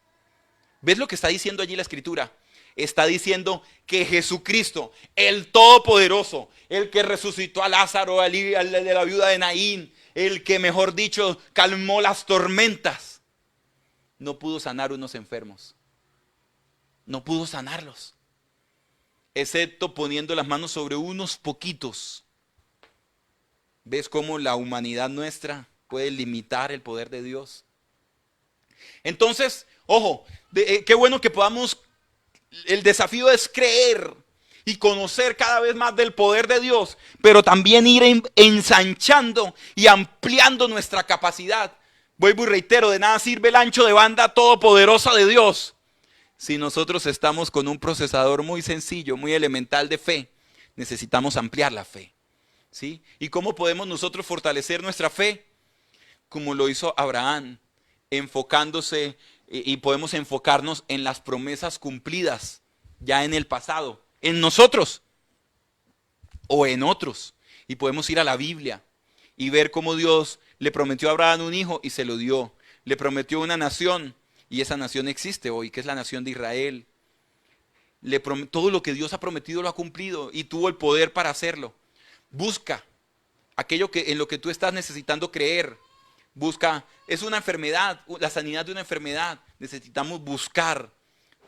¿Ves lo que está diciendo allí la escritura? Está diciendo que Jesucristo, el Todopoderoso, el que resucitó a Lázaro, al de la viuda de Naín, el que, mejor dicho, calmó las tormentas, no pudo sanar unos enfermos. No pudo sanarlos, excepto poniendo las manos sobre unos poquitos. ¿Ves cómo la humanidad nuestra puede limitar el poder de Dios? Entonces, ojo, qué bueno que podamos, el desafío es creer y conocer cada vez más del poder de Dios, pero también ir ensanchando y ampliando nuestra capacidad. Vuelvo y reitero, de nada sirve el ancho de banda todopoderosa de Dios si nosotros estamos con un procesador muy sencillo, muy elemental de fe. Necesitamos ampliar la fe, ¿sí? ¿Y cómo podemos nosotros fortalecer nuestra fe? Como lo hizo Abraham, enfocándose, y podemos enfocarnos en las promesas cumplidas ya en el pasado, en nosotros o en otros. Y podemos ir a la Biblia y ver cómo Dios le prometió a Abraham un hijo y se lo dio. Le prometió una nación y esa nación existe hoy, que es la nación de Israel. Todo lo que Dios ha prometido lo ha cumplido y tuvo el poder para hacerlo. Busca aquello en lo que tú estás necesitando creer. Busca, es una enfermedad, la sanidad de una enfermedad. Necesitamos buscar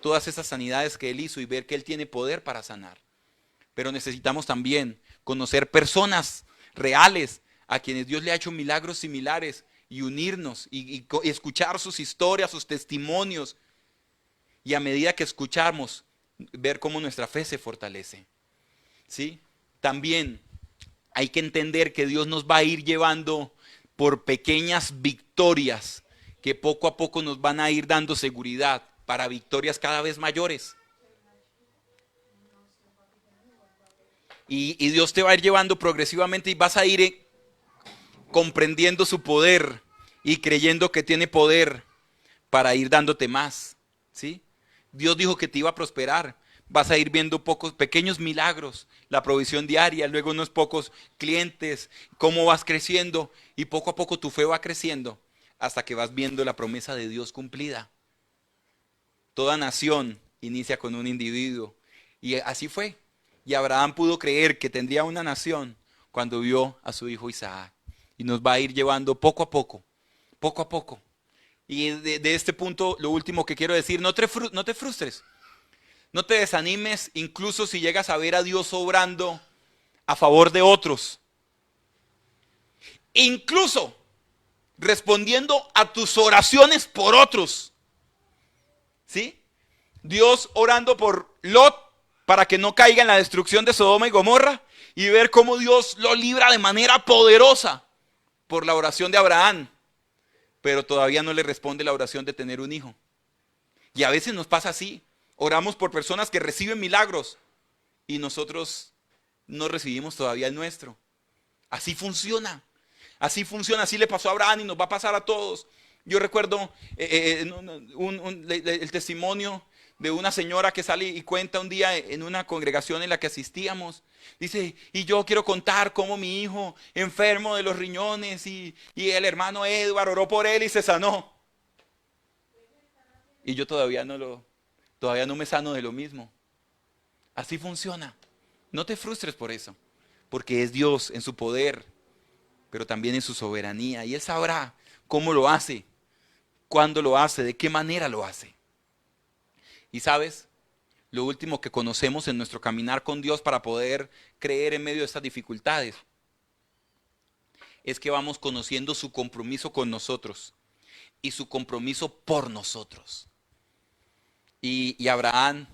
todas esas sanidades que Él hizo y ver que Él tiene poder para sanar. Pero necesitamos también conocer personas reales a quienes Dios le ha hecho milagros similares y unirnos y escuchar sus historias, sus testimonios. Y a medida que escuchamos, ver cómo nuestra fe se fortalece. ¿Sí? También hay que entender que Dios nos va a ir llevando por pequeñas victorias que poco a poco nos van a ir dando seguridad para victorias cada vez mayores. Y Dios te va a ir llevando progresivamente y vas a ir comprendiendo su poder y creyendo que tiene poder para ir dándote más, ¿sí? Dios dijo que te iba a prosperar. Vas a ir viendo pequeños milagros, la provisión diaria, luego unos pocos clientes, cómo vas creciendo y poco a poco tu fe va creciendo hasta que vas viendo la promesa de Dios cumplida. Toda nación inicia con un individuo y así fue. Y Abraham pudo creer que tendría una nación cuando vio a su hijo Isaac. Y nos va a ir llevando poco a poco, poco a poco. Y de este punto, lo último que quiero decir, no te frustres. No te desanimes, incluso si llegas a ver a Dios obrando a favor de otros. Incluso respondiendo a tus oraciones por otros. ¿Sí? Dios orando por Lot para que no caiga en la destrucción de Sodoma y Gomorra. Y ver cómo Dios lo libra de manera poderosa por la oración de Abraham. Pero todavía no le responde la oración de tener un hijo. Y a veces nos pasa así. Oramos por personas que reciben milagros y nosotros no recibimos todavía el nuestro. Así funciona. Así funciona. Así le pasó a Abraham y nos va a pasar a todos. Yo recuerdo el testimonio de una señora que sale y cuenta un día en una congregación en la que asistíamos. Dice, y yo quiero contar cómo mi hijo enfermo de los riñones y el hermano Edward oró por él y se sanó. Y yo todavía no me sano de lo mismo. Así funciona. No te frustres por eso, porque es Dios en su poder, pero también en su soberanía. Y Él sabrá cómo lo hace, cuándo lo hace, de qué manera lo hace. Y sabes, lo último que conocemos en nuestro caminar con Dios para poder creer en medio de estas dificultades es que vamos conociendo su compromiso con nosotros y su compromiso por nosotros. Y Abraham,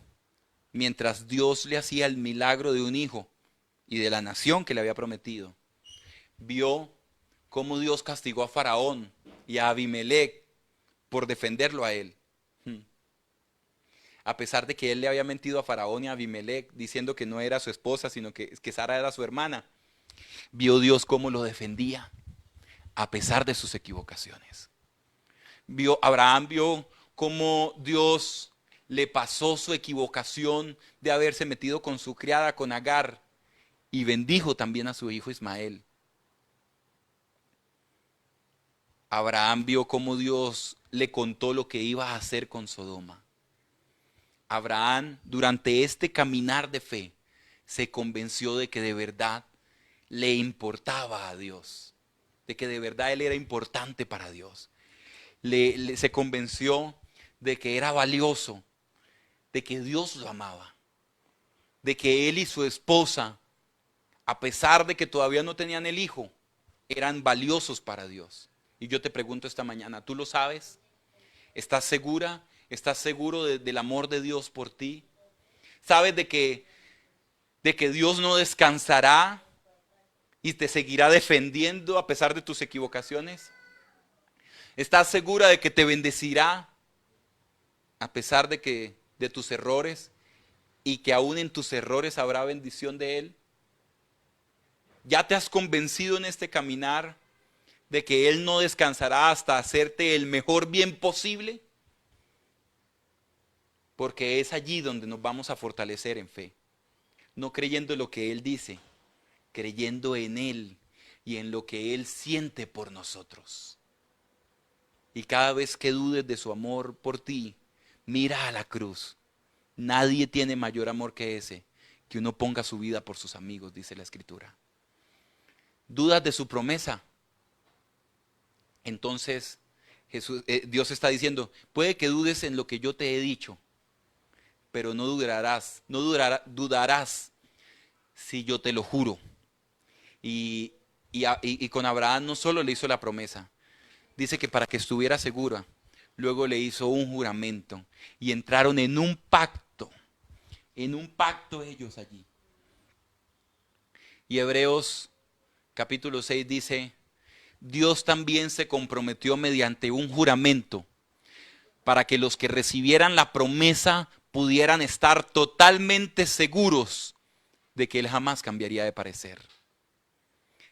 mientras Dios le hacía el milagro de un hijo y de la nación que le había prometido, vio cómo Dios castigó a Faraón y a Abimelec por defenderlo a él. A pesar de que él le había mentido a Faraón y a Abimelec diciendo que no era su esposa, sino que Sara era su hermana, vio Dios cómo lo defendía a pesar de sus equivocaciones. Abraham vio cómo Dios le pasó su equivocación de haberse metido con su criada, con Agar, y bendijo también a su hijo Ismael. Abraham vio cómo Dios le contó lo que iba a hacer con Sodoma. Abraham, durante este caminar de fe, se convenció de que de verdad le importaba a Dios, de que de verdad él era importante para Dios. se convenció de que era valioso, de que Dios lo amaba, de que él y su esposa, a pesar de que todavía no tenían el hijo, eran valiosos para Dios. Y yo te pregunto esta mañana, ¿tú lo sabes? ¿Estás segura? ¿Estás seguro del amor de Dios por ti? ¿Sabes de que Dios no descansará y te seguirá defendiendo a pesar de tus equivocaciones? ¿Estás segura de que te bendecirá a pesar de tus errores y que aún en tus errores habrá bendición de Él? ¿Ya te has convencido en este caminar de que Él no descansará hasta hacerte el mejor bien posible? Porque es allí donde nos vamos a fortalecer en fe, no creyendo en lo que Él dice, creyendo en Él y en lo que Él siente por nosotros. Y cada vez que dudes de su amor por ti, mira a la cruz. Nadie tiene mayor amor que ese, que uno ponga su vida por sus amigos, dice la Escritura. ¿Dudas de su promesa? Entonces Dios está diciendo, puede que dudes en lo que yo te he dicho, pero no dudarás si yo te lo juro. Y con Abraham no solo le hizo la promesa, dice que para que estuviera segura, luego le hizo un juramento y entraron en un pacto ellos allí. Y Hebreos capítulo 6 dice, Dios también se comprometió mediante un juramento para que los que recibieran la promesa pudieran estar totalmente seguros de que Él jamás cambiaría de parecer.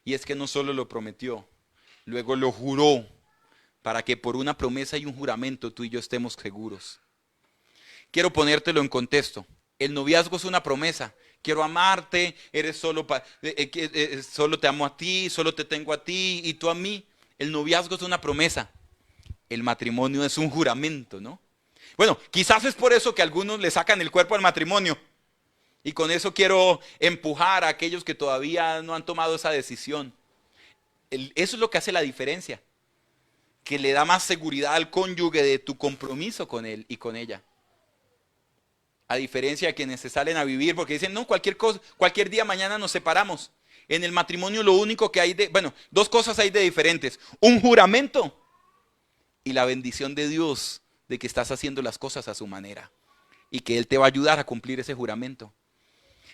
Y es que no solo lo prometió, luego lo juró para que por una promesa y un juramento tú y yo estemos seguros. Quiero ponértelo en contexto. El noviazgo es una promesa. Quiero amarte, eres solo te amo a ti, solo te tengo a ti y tú a mí. El noviazgo es una promesa. El matrimonio es un juramento, ¿no? Bueno, quizás es por eso que algunos le sacan el cuerpo al matrimonio. Y con eso quiero empujar a aquellos que todavía no han tomado esa decisión. Eso es lo que hace la diferencia. Que le da más seguridad al cónyuge de tu compromiso con él y con ella. A diferencia de quienes se salen a vivir porque dicen, no, cualquier cosa, cualquier día mañana nos separamos. En el matrimonio lo único que hay dos cosas hay de diferentes. Un juramento y la bendición de Dios de que estás haciendo las cosas a su manera. Y que Él te va a ayudar a cumplir ese juramento.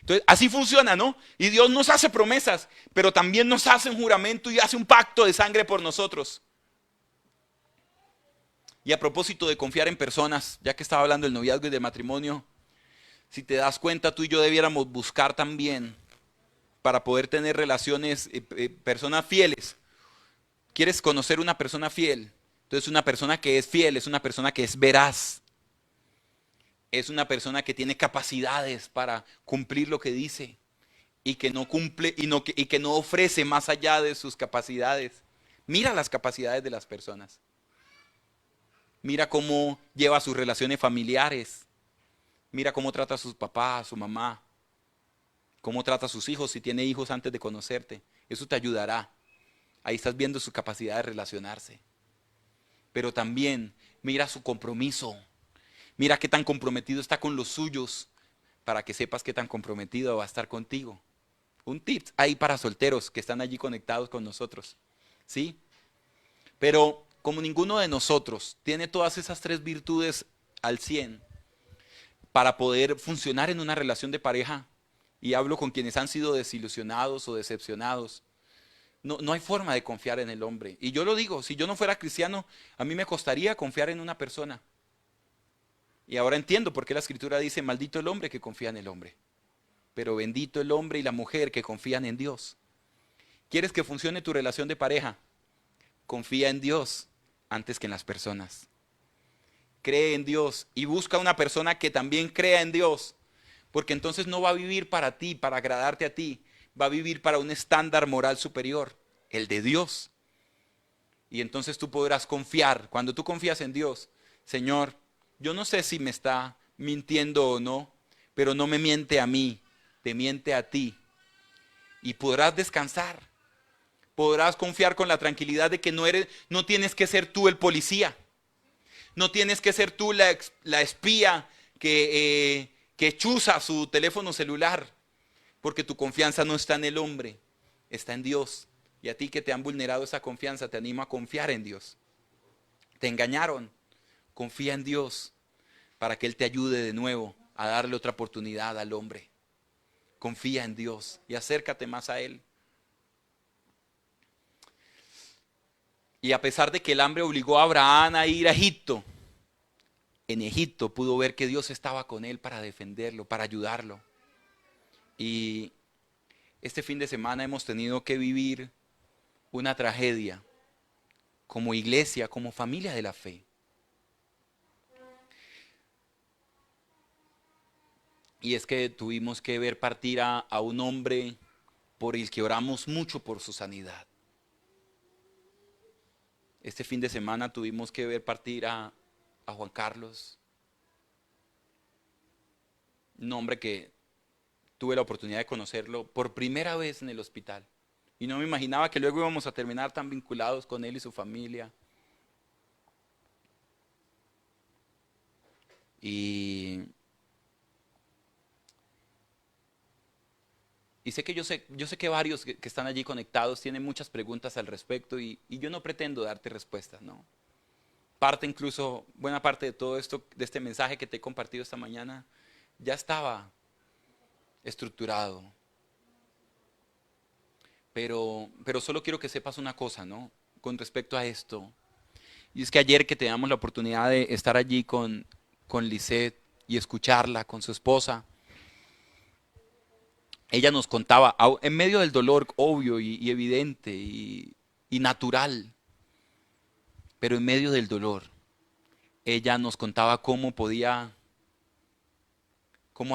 Entonces, así funciona, ¿no? Y Dios nos hace promesas, pero también nos hace un juramento y hace un pacto de sangre por nosotros. Y a propósito de confiar en personas, ya que estaba hablando del noviazgo y del matrimonio, si te das cuenta, tú y yo debiéramos buscar también para poder tener relaciones, personas fieles. ¿Quieres conocer una persona fiel? Entonces una persona que es fiel es una persona que es veraz. Es una persona que tiene capacidades para cumplir lo que dice y que no cumple y que no ofrece más allá de sus capacidades. Mira las capacidades de las personas. Mira cómo lleva sus relaciones familiares. Mira cómo trata a sus papás, a su mamá. Cómo trata a sus hijos si tiene hijos antes de conocerte. Eso te ayudará. Ahí estás viendo su capacidad de relacionarse. Pero también mira su compromiso. Mira qué tan comprometido está con los suyos para que sepas qué tan comprometido va a estar contigo. Un tip ahí para solteros que están allí conectados con nosotros. ¿Sí? Pero como ninguno de nosotros tiene todas esas tres virtudes al 100 para poder funcionar en una relación de pareja, y hablo con quienes han sido desilusionados o decepcionados, no hay forma de confiar en el hombre. Y yo lo digo, si yo no fuera cristiano, a mí me costaría confiar en una persona. Y ahora entiendo por qué la Escritura dice, maldito el hombre que confía en el hombre, pero bendito el hombre y la mujer que confían en Dios. ¿Quieres que funcione tu relación de pareja? Confía en Dios antes que en las personas. Cree en Dios y busca una persona que también crea en Dios, porque entonces no va a vivir para ti, para agradarte a ti, va a vivir para un estándar moral superior, el de Dios. Y entonces tú podrás confiar, cuando tú confías en Dios, Señor, yo no sé si me está mintiendo o no, pero no me miente a mí, te miente a ti. Y podrás descansar, podrás confiar con la tranquilidad de que no tienes que ser tú el policía, No tienes que ser tú la espía que chuza su teléfono celular, porque tu confianza no está en el hombre, está en Dios. Y a ti que te han vulnerado esa confianza, te animo a confiar en Dios. Te engañaron, confía en Dios para que Él te ayude de nuevo a darle otra oportunidad al hombre. Confía en Dios y acércate más a Él. Y a pesar de que el hambre obligó a Abraham a ir a Egipto, en Egipto pudo ver que Dios estaba con él para defenderlo, para ayudarlo. Y este fin de semana hemos tenido que vivir una tragedia como iglesia, como familia de la fe. Y es que tuvimos que ver partir a un hombre por el que oramos mucho por su sanidad. Este fin de semana tuvimos que ver partir a Juan Carlos, un hombre que tuve la oportunidad de conocerlo por primera vez en el hospital. Y no me imaginaba que luego íbamos a terminar tan vinculados con él y su familia. Y, y sé que yo sé que varios que están allí conectados tienen muchas preguntas al respecto y yo no pretendo darte respuestas, ¿no? Parte incluso, buena parte de todo esto, de este mensaje que te he compartido esta mañana, ya estaba estructurado. Pero solo quiero que sepas una cosa, ¿no? Con respecto a esto. Y es que ayer que teníamos la oportunidad de estar allí con Lisette y escucharla con su esposa, ella nos contaba, en medio del dolor obvio y evidente y natural, pero en medio del dolor, ella nos contaba cómo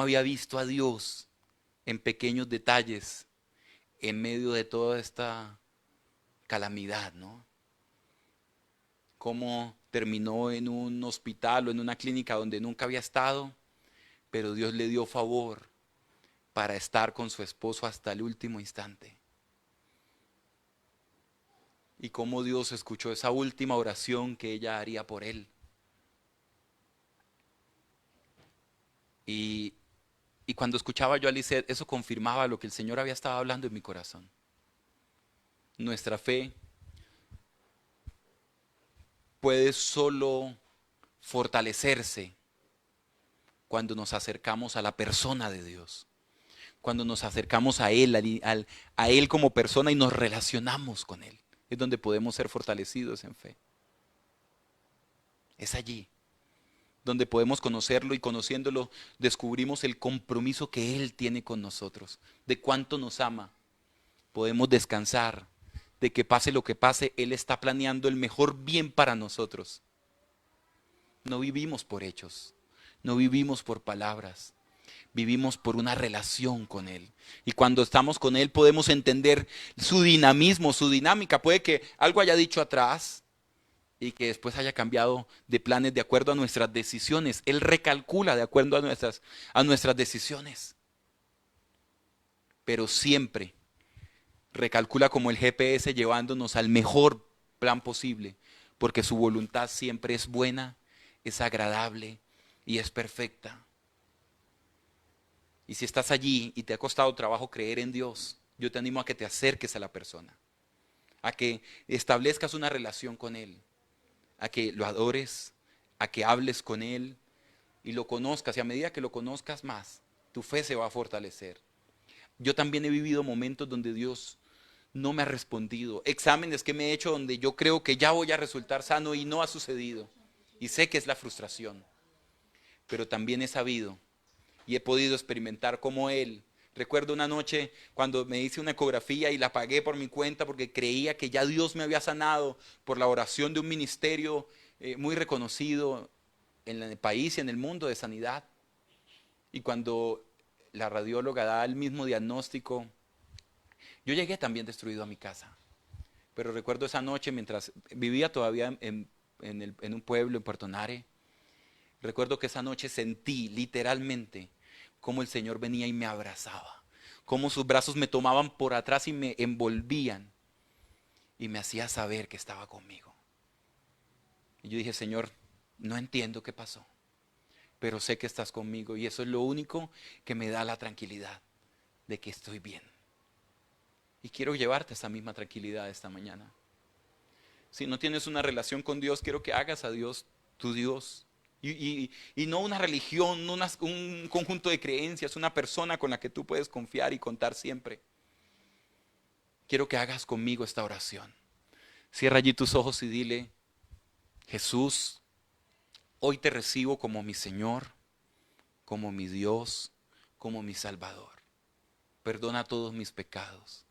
había visto a Dios en pequeños detalles en medio de toda esta calamidad, ¿no? Cómo terminó en un hospital o en una clínica donde nunca había estado, pero Dios le dio favor para estar con su esposo hasta el último instante. Y cómo Dios escuchó esa última oración que ella haría por él. Y, y cuando escuchaba yo a Lisette, eso confirmaba lo que el Señor había estado hablando en mi corazón. Nuestra fe puede solo fortalecerse cuando nos acercamos a la persona de Dios, cuando nos acercamos a Él, a Él como persona y nos relacionamos con Él. Es donde podemos ser fortalecidos en fe. Es allí donde podemos conocerlo y conociéndolo descubrimos el compromiso que Él tiene con nosotros, de cuánto nos ama. Podemos descansar de que pase lo que pase, Él está planeando el mejor bien para nosotros. No vivimos por hechos, no vivimos por palabras, vivimos por una relación con Él. Y cuando estamos con Él podemos entender su dinamismo, su dinámica. Puede que algo haya dicho atrás y que después haya cambiado de planes de acuerdo a nuestras decisiones. Él recalcula de acuerdo a nuestras decisiones. Pero siempre recalcula como el GPS llevándonos al mejor plan posible, porque su voluntad siempre es buena, es agradable y es perfecta. Y si estás allí y te ha costado trabajo creer en Dios, yo te animo a que te acerques a la persona, a que establezcas una relación con Él, a que lo adores, a que hables con Él y lo conozcas. Y a medida que lo conozcas más, tu fe se va a fortalecer. Yo también he vivido momentos donde Dios no me ha respondido, exámenes que me he hecho donde yo creo que ya voy a resultar sano y no ha sucedido. Y sé que es la frustración, pero también he sabido y he podido experimentar como Él. Recuerdo una noche cuando me hice una ecografía y la pagué por mi cuenta porque creía que ya Dios me había sanado por la oración de un ministerio muy reconocido en el país y en el mundo de sanidad. Y cuando la radióloga da el mismo diagnóstico, yo llegué también destruido a mi casa. Pero recuerdo esa noche mientras vivía todavía en un pueblo en Puerto Nare. Recuerdo que esa noche sentí literalmente cómo el Señor venía y me abrazaba, cómo sus brazos me tomaban por atrás y me envolvían y me hacía saber que estaba conmigo. Y yo dije, Señor, No entiendo qué pasó, pero sé que estás conmigo y eso es lo único que me da la tranquilidad de que estoy bien. Y quiero llevarte esa misma tranquilidad esta mañana. Si no tienes una relación con Dios, quiero que hagas a Dios tu Dios. Y no una religión, no un conjunto de creencias, una persona con la que tú puedes confiar y contar siempre. Quiero que hagas conmigo esta oración. Cierra allí tus ojos y dile: Jesús, hoy te recibo como mi Señor, como mi Dios, como mi Salvador. Perdona todos mis pecados.